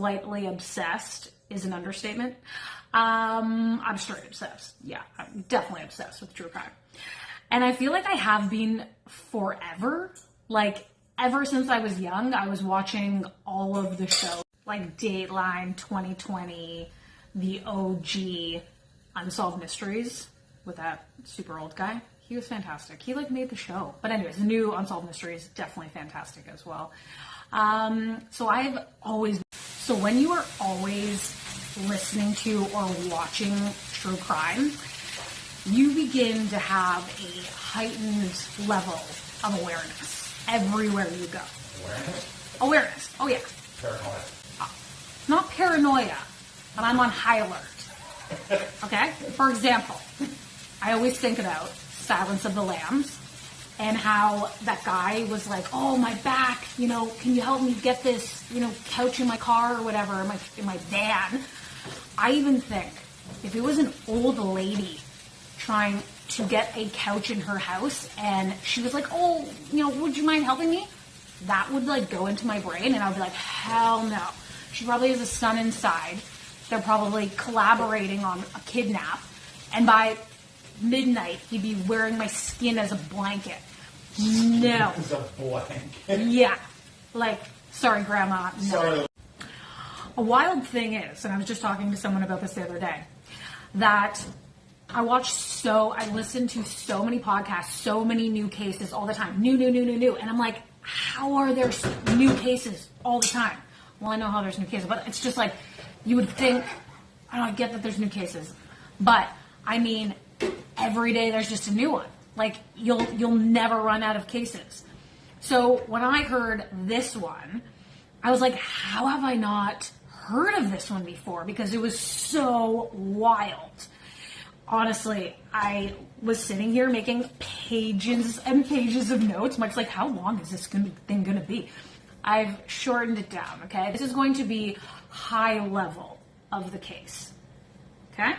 slightly obsessed is an understatement. I'm straight obsessed. Yeah, I'm definitely obsessed with true crime. And I feel like I have been forever. Like, ever since I was young, I was watching all of the shows. Like Dateline, 2020, the OG, Unsolved Mysteries with that super old guy. He was fantastic. He like made the show. But anyways, the new Unsolved Mysteries, definitely fantastic as well. So when you are always listening to or watching true crime, you begin to have a heightened level of awareness everywhere you go. Awareness. Oh yeah. Paranoia. Not paranoia, but I'm on high alert. Okay? For example, I always think about Silence of the Lambs and how that guy was like, oh, my back, can you help me get this, couch in my car or whatever, in my van. I even think if it was an old lady trying to get a couch in her house and she was like, oh, would you mind helping me? That would like go into my brain and I would be like, hell no. She probably has a son inside. They're probably collaborating on a kidnap. And by midnight, he'd be wearing my skin as a blanket. No. As a blanket. Yeah. Like, sorry, Grandma. No. Sorry. A wild thing is, and I was just talking to someone about this the other day, that I listen to so many podcasts, so many new cases all the time. New. And I'm like, how are there new cases all the time? Well, I know how there's new cases, but it's just like, you would think, I get that there's new cases, but I mean, every day there's just a new one. Like, you'll never run out of cases. So when I heard this one, I was like, how have I not heard of this one before? Because it was so wild. Honestly, I was sitting here making pages and pages of notes, much like, how long is this thing going to be? I've shortened it down, okay? This is going to be high level of the case, okay?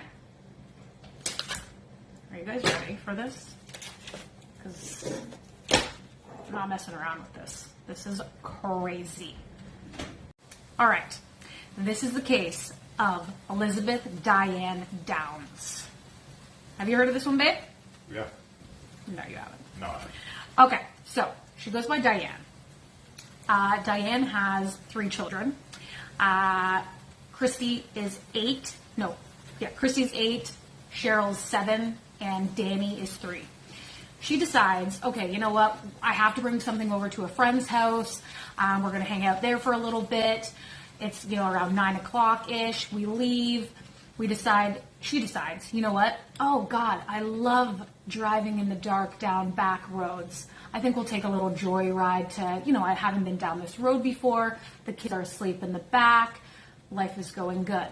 Are you guys ready for this? Because I'm not messing around with this. This is crazy. All right. This is the case of Elizabeth Diane Downs. Have you heard of this one, babe? Yeah. No, you haven't. No. Okay, so she goes by Diane. Diane has 3 children. Christy's 8. Christy's 8, Cheryl's 7, and Danny is 3. She decides, okay, you know what? I have to bring something over to a friend's house. We're going to hang out there for a little bit. It's, around 9 o'clock-ish. We leave. She decides, you know what? Oh, God, I love driving in the dark down back roads. I think we'll take a little joyride to, I haven't been down this road before. The kids are asleep in the back. Life is going good.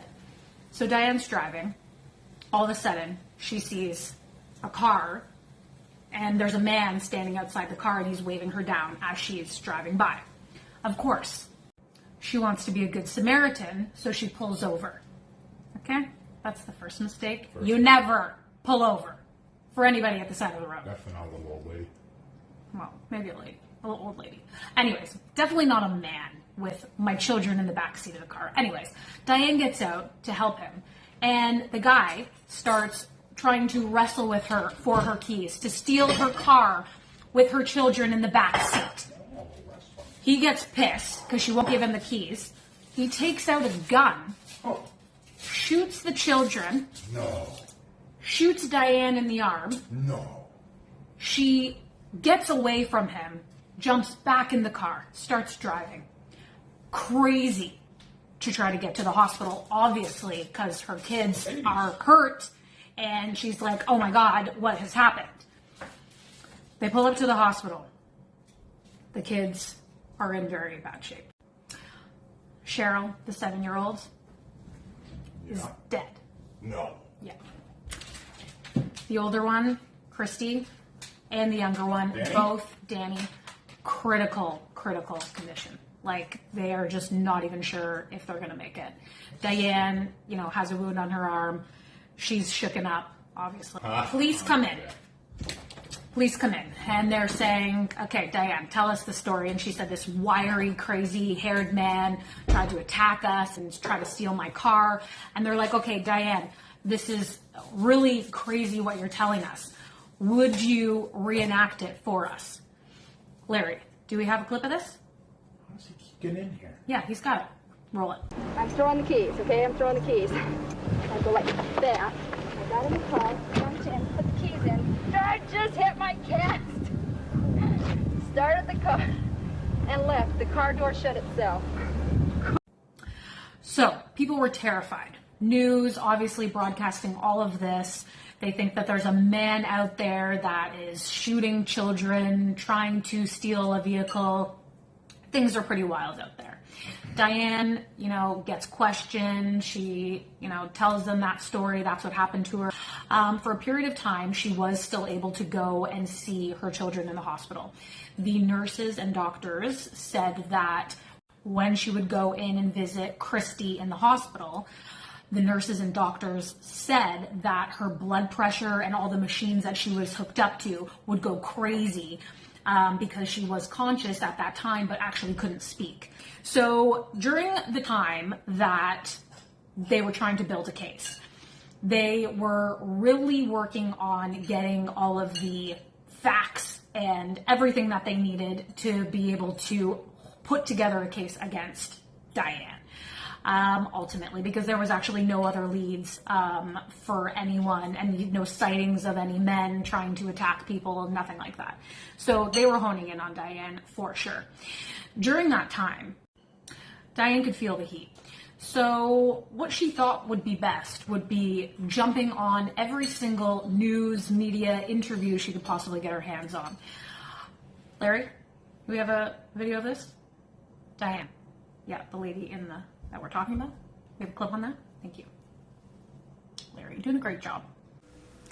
So Diane's driving. All of a sudden, she sees a car, and there's a man standing outside the car, and he's waving her down as she's driving by. Of course, she wants to be a good Samaritan, so she pulls over. Okay? That's the first mistake. You never pull over for anybody at the side of the road. Definitely not a little old lady. Well, maybe a little old lady. Anyways, definitely not a man with my children in the back seat of the car. Anyways, Diane gets out to help him, and the guy starts trying to wrestle with her for her keys, to steal her car with her children in the back seat. He gets pissed because she won't give him the keys. He takes out a gun, shoots the children, shoots Diane in the arm. She gets away from him, jumps back in the car, starts driving. Crazy to try to get to the hospital, obviously, because her kids are hurt, and she's like, oh my God, what has happened? They pull up to the hospital. The kids are in very bad shape. Cheryl, the 7-year-old, is dead. No. Yeah. The older one, Christy, and the younger one, both, Danny, critical condition. Like, they are just not even sure if they're going to make it. Diane, has a wound on her arm. She's shooken up, obviously. Police come in. police come in and they're saying, okay, Diane, tell us the story. And she said this wiry, crazy haired man tried to attack us and try to steal my car. And they're like, okay, Diane, this is really crazy what you're telling us. Would you reenact it for us? Larry, do we have a clip of this? How does he keep getting in here? Yeah, he's got it. Roll it. I'm throwing the keys, okay? I'm throwing the keys. I go like that. I got in the car, jumped in, put the keys in. I just hit my cast. Started the car and left. The car door shut itself. So people were terrified. News obviously broadcasting all of this. They think that there's a man out there that is shooting children, trying to steal a vehicle. Things are pretty wild out there. Diane, gets questioned. She, tells them that story. That's what happened to her. For a period of time, she was still able to go and see her children in the hospital. The nurses and doctors said that when she would go in and visit Christy in the hospital, the nurses and doctors said that her blood pressure and all the machines that she was hooked up to would go crazy because she was conscious at that time but actually couldn't speak. So during the time that they were trying to build a case, they were really working on getting all of the facts and everything that they needed to be able to put together a case against Diane. Ultimately, because there was actually no other leads for anyone, and no sightings of any men trying to attack people, nothing like that. So they were honing in on Diane for sure. During that time, Diane could feel the heat. So what she thought would be best would be jumping on every single news, media interview she could possibly get her hands on. Larry, do we have a video of this? Diane. Yeah, the lady that we're talking about. We have a clip on that? Thank you. Larry, you're doing a great job.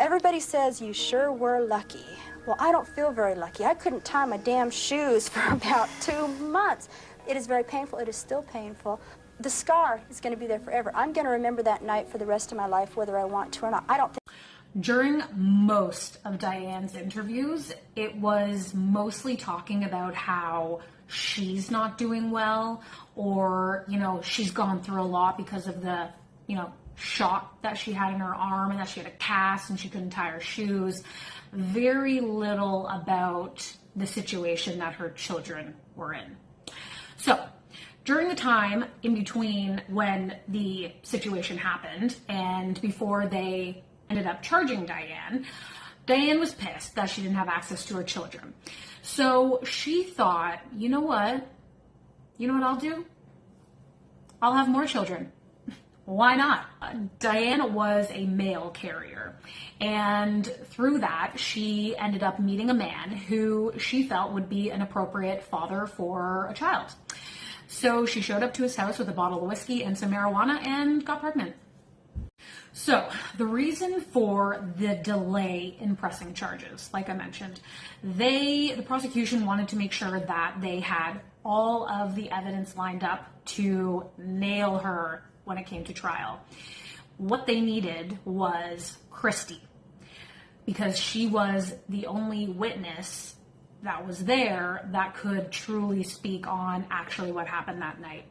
Everybody says you sure were lucky. Well, I don't feel very lucky. I couldn't tie my damn shoes for about 2 months. It is very painful. It is still painful. The scar is going to be there forever. I'm going to remember that night for the rest of my life, whether I want to or not. I don't think. During most of Diane's interviews, it was mostly talking about how she's not doing well, or, she's gone through a lot because of the, shot that she had in her arm, and that she had a cast and she couldn't tie her shoes. Very little about the situation that her children were in. So during the time in between when the situation happened and before they ended up charging Diane, Diane was pissed that she didn't have access to her children. So she thought, you know what I'll do? I'll have more children. Why not? Diane was a mail carrier, and through that, she ended up meeting a man who she felt would be an appropriate father for a child. So she showed up to his house with a bottle of whiskey and some marijuana and got pregnant. So the reason for the delay in pressing charges, like I mentioned, the prosecution wanted to make sure that they had all of the evidence lined up to nail her when it came to trial. What they needed was Christy, because she was the only witness that was there that could truly speak on actually what happened that night.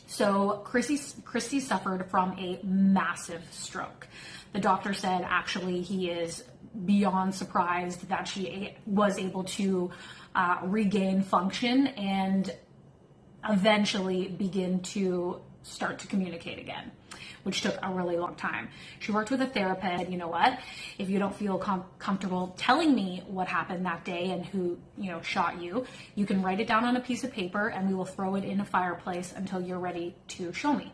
So Christy suffered from a massive stroke. The doctor said actually he is beyond surprised that she was able to regain function and eventually begin to start to communicate again, which took a really long time. She worked with a therapist. You know what? If you don't feel comfortable telling me what happened that day and who, shot you, you can write it down on a piece of paper and we will throw it in a fireplace until you're ready to show me.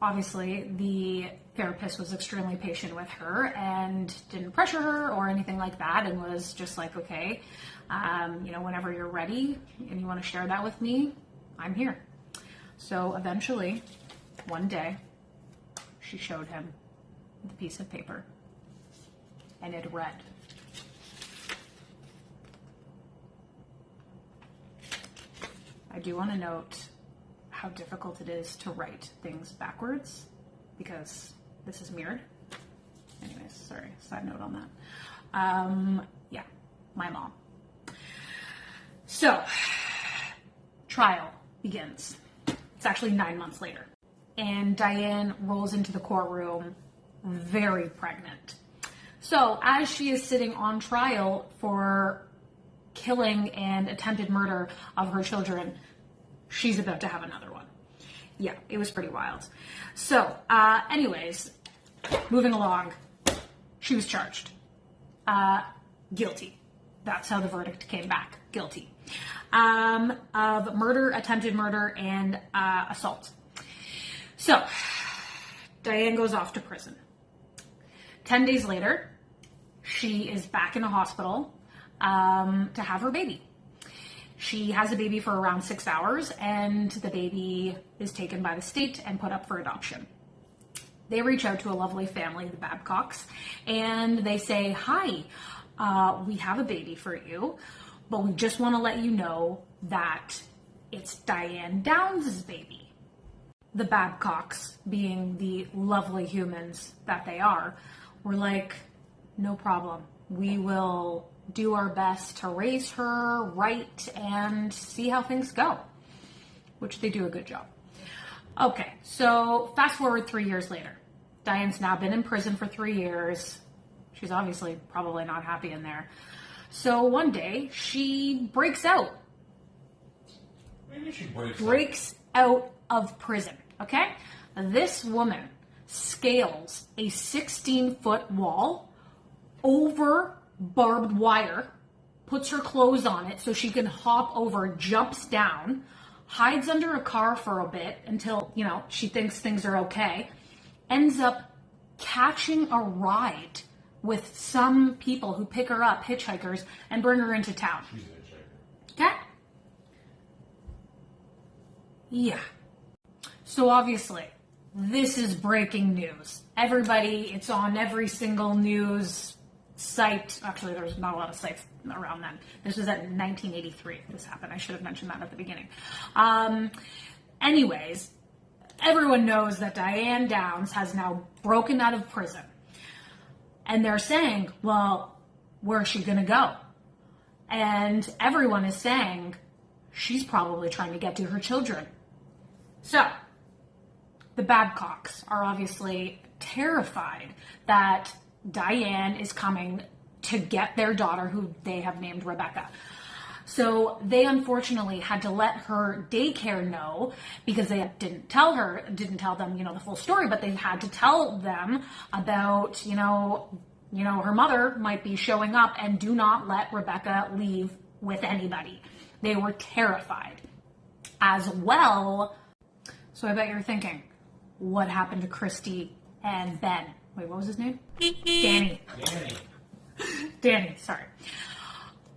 Obviously, the therapist was extremely patient with her and didn't pressure her or anything like that, and was just like, okay, whenever you're ready and you want to share that with me, I'm here. So eventually, one day, she showed him the piece of paper, and it read, I do want to note how difficult it is to write things backwards because this is mirrored. Anyways, sorry, side note on Yeah, my mom. So, trial begins. It's actually 9 months later. And Diane rolls into the courtroom very pregnant. So, as she is sitting on trial for killing and attempted murder of her children, she's about to have another one. Yeah, it was pretty wild. So, anyways, moving along, she was charged. Guilty. That's how the verdict came back. Guilty. Of murder, attempted murder, and assault. So, Diane goes off to prison. 10 days later, she is back in a hospital to have her baby. She has a baby for around 6 hours, and the baby is taken by the state and put up for adoption. They reach out to a lovely family, the Babcocks, and they say, hi, we have a baby for you, but we just want to let you know that it's Diane Downs' baby. The Babcocks, being the lovely humans that they are, were like, no problem. We will do our best to raise her right and see how things go, which they do a good job. Okay, so fast forward 3 years later. Diane's now been in prison for 3 years. She's obviously probably not happy in there. So one day she breaks out. Maybe she breaks out of prison, okay? This woman scales a 16-foot wall over barbed wire, puts her clothes on it so she can hop over, jumps down, hides under a car for a bit until, she thinks things are okay, ends up catching a ride with some people who pick her up, hitchhikers, and bring her into town. She's a hitchhiker. Okay? Yeah. So obviously, this is breaking news. Everybody, it's on every single news site. Actually, there's not a lot of sites around then. This was at 1983. This happened. I should have mentioned that at the beginning. Anyways, everyone knows that Diane Downs has now broken out of prison. And they're saying, well, where's she going to go? And everyone is saying she's probably trying to get to her children. So, the Babcocks are obviously terrified that Diane is coming to get their daughter, who they have named Rebecca. So they unfortunately had to let her daycare know, because they didn't tell them, the full story, but they had to tell them about, her mother might be showing up, and do not let Rebecca leave with anybody. They were terrified as well. So I bet you're thinking, what happened to Christy and Ben? Wait, what was his name? Danny, sorry.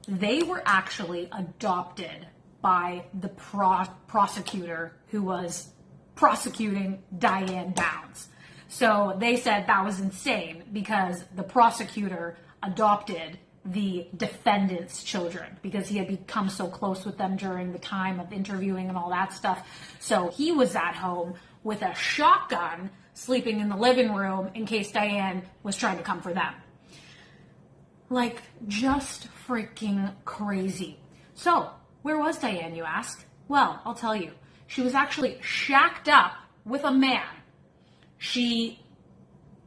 They were actually adopted by the prosecutor who was prosecuting Diane Downs. So they said that was insane because the prosecutor adopted the defendant's children because he had become so close with them during the time of interviewing and all that stuff. So he was at home with a shotgun sleeping in the living room in case Diane was trying to come for them. Like, just freaking crazy. So, where was Diane, you ask? Well, I'll tell you. She was actually shacked up with a man. She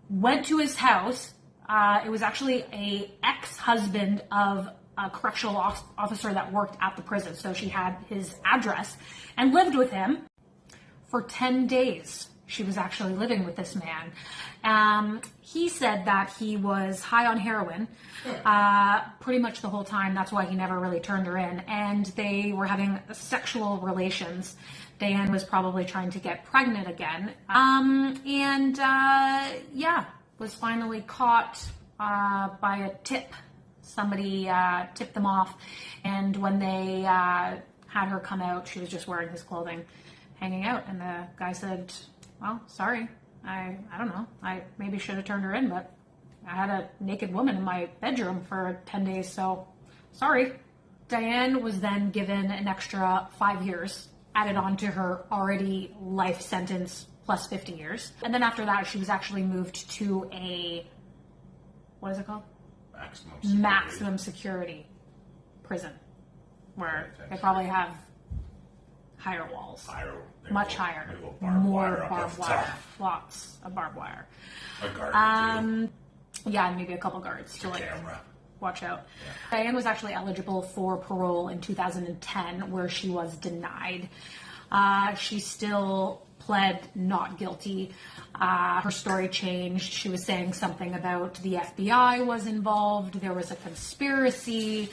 went to his house. It was actually an ex-husband of a correctional officer that worked at the prison. So she had his address and lived with him for 10 days. She was actually living with this man. He said that he was high on heroin pretty much the whole time. That's why he never really turned her in. And they were having sexual relations. Diane was probably trying to get pregnant again. Was finally caught by a tip. Somebody tipped them off. And when they had her come out, she was just wearing his clothing, hanging out. And the guy said, well, sorry, I don't know. I maybe should have turned her in, but I had a naked woman in my bedroom for 10 days, so sorry. Diane was then given an extra 5 years, added on to her already life sentence plus 50 years. And then after that, she was actually moved to what is it called? maximum security. security prison where Okay, they probably have higher walls. Much higher. More barbed wire. Lots of barbed wire. A guard Yeah, and maybe a couple guards to like camera. watch out. Yeah. Diane was actually eligible for parole in 2010, where she was denied. She still pled not guilty. Her story changed. She was saying something about the FBI was involved. There was a conspiracy.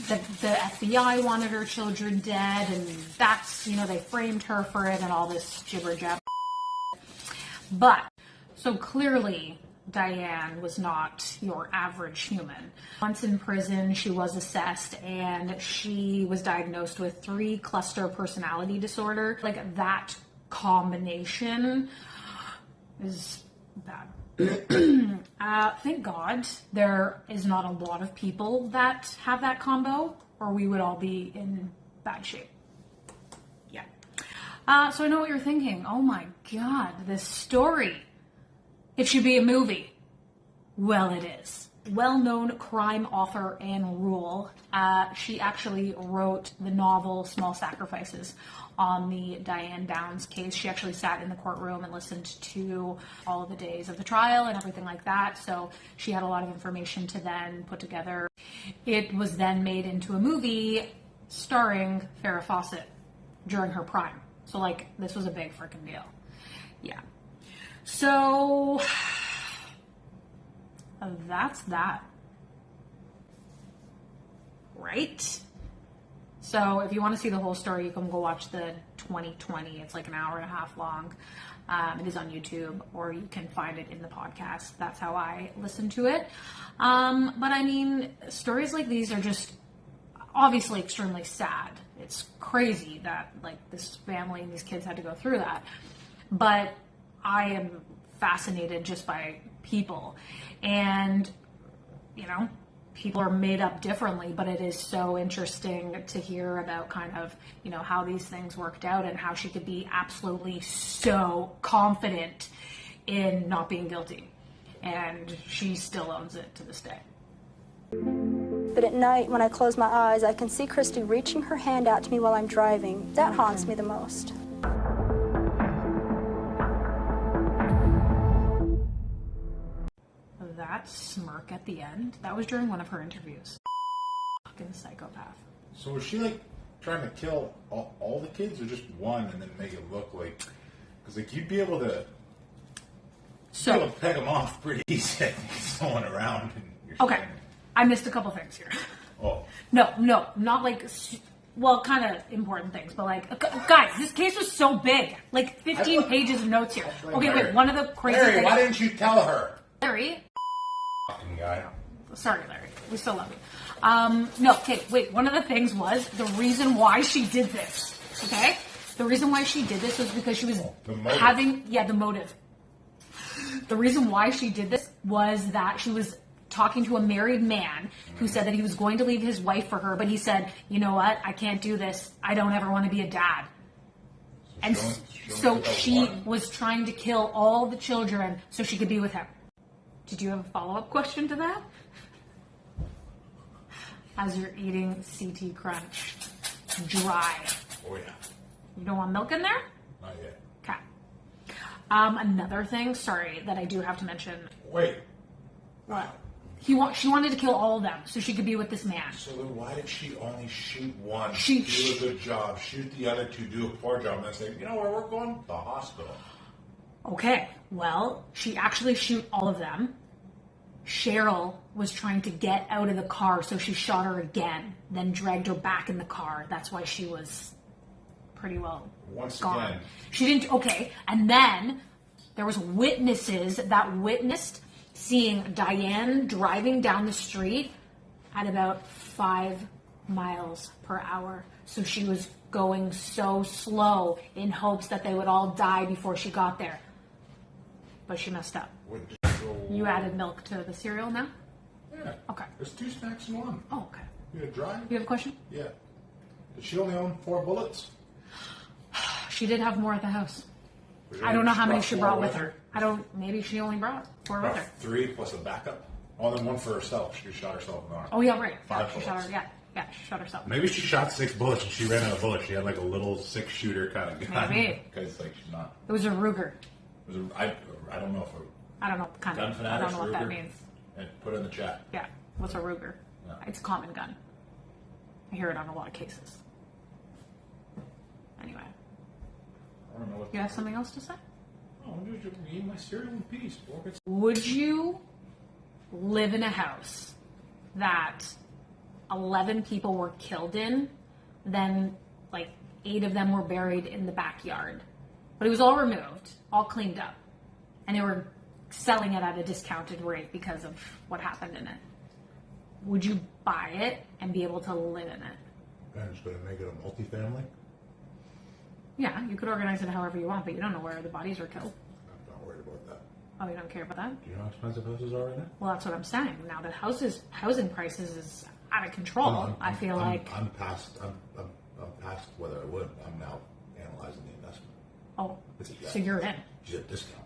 The FBI wanted her children dead, and that's, they framed her for it and all this jibber jab. But, so clearly, Diane was not your average human. Once in prison, she was assessed and she was diagnosed with 3 cluster personality disorder. Like, that combination is bad. Thank God there is not a lot of people that have that combo, or we would all be in bad shape. Yeah. So I know what you're thinking. Oh my God, this story. It should be a movie. Well, it is. Well-known crime author Anne Rule, she actually wrote the novel Small Sacrifices on the Diane Downs case. She actually sat in the courtroom and listened to all of the days of the trial and everything like that. So she had a lot of information to then put together. It was then made into a movie starring Farrah Fawcett during her prime. So like, this was a big freaking deal. Yeah. So that's that. Right? So if you want to see the whole story, you can go watch the 2020. It's like an hour and a half long. It is on YouTube, or you can find it in the podcast. That's how I listen to it. But I mean, stories like these are just obviously extremely sad. It's crazy that like this family and these kids had to go through that. But I am fascinated just by people, and people are made up differently, but it is so interesting to hear about kind of, how these things worked out and how she could be absolutely so confident in not being guilty, and she still owns it to this day. But at night, when I close my eyes, I can see Christy reaching her hand out to me while I'm driving. That haunts me the most. That smirk at the end, that was during one of her interviews. Fucking psychopath. So was she like trying to kill all the kids, or just one, and then make it look like? Because like you'd be able to peg them off pretty easy. Someone around. And you're okay, standing. I missed a couple things here. Oh. No, not like, well, kind of important things, but like, guys, this case was so big, like 15 pages of notes here. Okay, Larry. wait, one of the crazy Larry, things. why didn't you tell her? Larry. Fucking guy. Sorry, Larry. We still love you. No, okay, wait. One of the things was the reason why she did this. Okay? The reason why she did this was because she was the motive. the motive. The reason why she did this was that she was talking to a married man who said that he was going to leave his wife for her, but he said, you know what? I can't do this. I don't ever want to be a dad. And so she was trying to kill all the children so she could be with him. Did you have a follow-up question to that? As you're eating CT Crunch dry. Oh yeah. You don't want milk in there? Not yet. Okay. Another thing, sorry, that I do have to mention. Wait. What? She wanted to kill all of them so she could be with this man. So then why did she only shoot one, do a good job, shoot the other two, do a poor job, and then say, you know where we're going? The hospital. Okay, well, she actually shoot all of them. Cheryl was trying to get out of the car, so she shot her again, then dragged her back in the car. That's why she was pretty well gone. Again. She didn't, okay, and then there was witnesses that witnessed seeing Diane driving down the street at about 5 miles per hour. So she was going so slow in hopes that they would all die before she got there. But she messed up. You added milk to the cereal now? Yeah. Okay. There's 2 snacks in one. Oh, okay. You gonna drive? You have a question? Yeah. Did she only own 4 bullets? She did have more at the house. I don't know how many she brought with her. Maybe she only brought 4 with her. 3 plus a backup? Oh, then one for herself. She shot herself in the arm. Oh yeah, right. Five She shot bullets. her. Yeah, she shot herself. Maybe she shot 6 bullets and she ran out of bullets. She had like a little 6-shooter kind of gun. Maybe. Because like she's not. It was a Ruger. I don't know if I don't know kind gun of. I fanatics don't know what Ruger. that means. And put it in the chat. Yeah. What's a Ruger? Yeah. It's a common gun. I hear it on a lot of cases. Anyway, I don't know what. you have something else to say? Oh, I'm just eating my cereal in peace. Would you live in a house that 11 people were killed in, then like 8 of them were buried in the backyard, but it was all removed, all cleaned up, and they were selling it at a discounted rate because of what happened in it? Would you buy it and be able to live in it? And it's going to make it a multifamily? Yeah, you could organize it however you want, but you don't know where the bodies were killed. I'm not worried about that. Oh, you don't care about that? Do you know how expensive houses are right now? Well, that's what I'm saying. Now that housing prices is out of control, I feel like. I'm past whether I would. I'm now analyzing the investment. Oh, It's a yes. so you're in. You get a discount.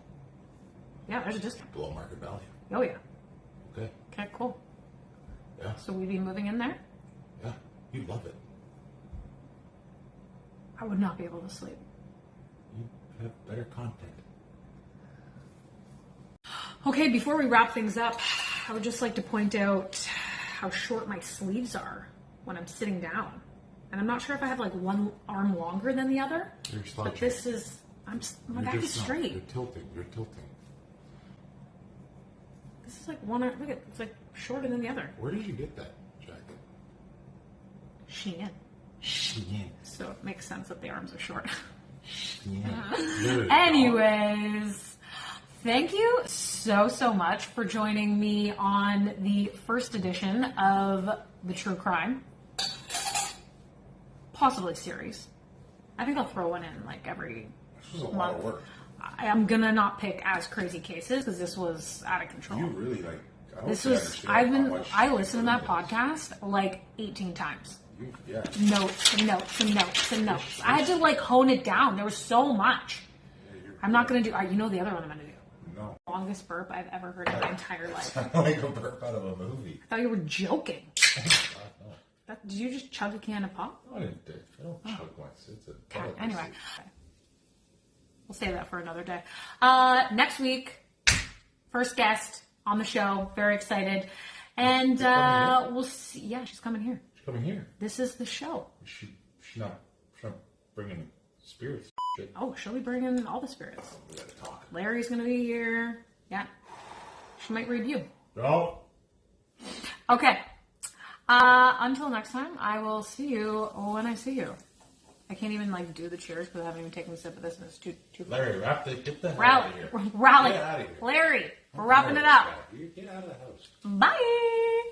Yeah, there's a discount. Below market value. Oh yeah. Okay. Okay, cool. Yeah. So we'd be moving in there? Yeah. You love it. I would not be able to sleep. You have better content. Okay, before we wrap things up, I would just like to point out how short my sleeves are when I'm sitting down. And I'm not sure if I have like one arm longer than the other. You're But slouching. this is, my back is straight. You're tilting. You're tilting. This is like one arm, look at, it's like shorter than the other. Where did you get that jacket? Shein. Shein. So it makes sense that the arms are short. Shein. Anyways, thank you so much for joining me on the first edition of the True Crime, possibly series. I think I'll throw one in like every This was a lot month. of work. I'm gonna not pick as crazy cases because this was out of control. You really like. I hope This you was. understand how much I listened to that it is. podcast like 18 times. Yeah. Notes and notes and notes and notes. I had to like hone it down. There was so much. I'm not gonna do. You know the other one I'm gonna do. No. Longest burp I've ever heard in my entire life. I like a burp out of a movie. I thought you were joking. No. Did you just chug a can of pop? I didn't. I don't chug once. It's a. Okay, anyway. We'll save that for another day. Next week, first guest on the show. Very excited. And we'll see. Yeah, she's coming here. She's coming here. This is the show. She's not bringing spirits. Shit. Oh, she'll be bringing all the spirits. We gotta talk. Larry's going to be here. Yeah. She might read you. No. Okay. Until next time, I will see you when I see you. I can't even like do the cheers because I haven't even taken a sip of this and it's too Larry, get the hell Rally. out of here. Rally. Get out of here. Larry, we're wrapping it up. Get out of the house. Bye.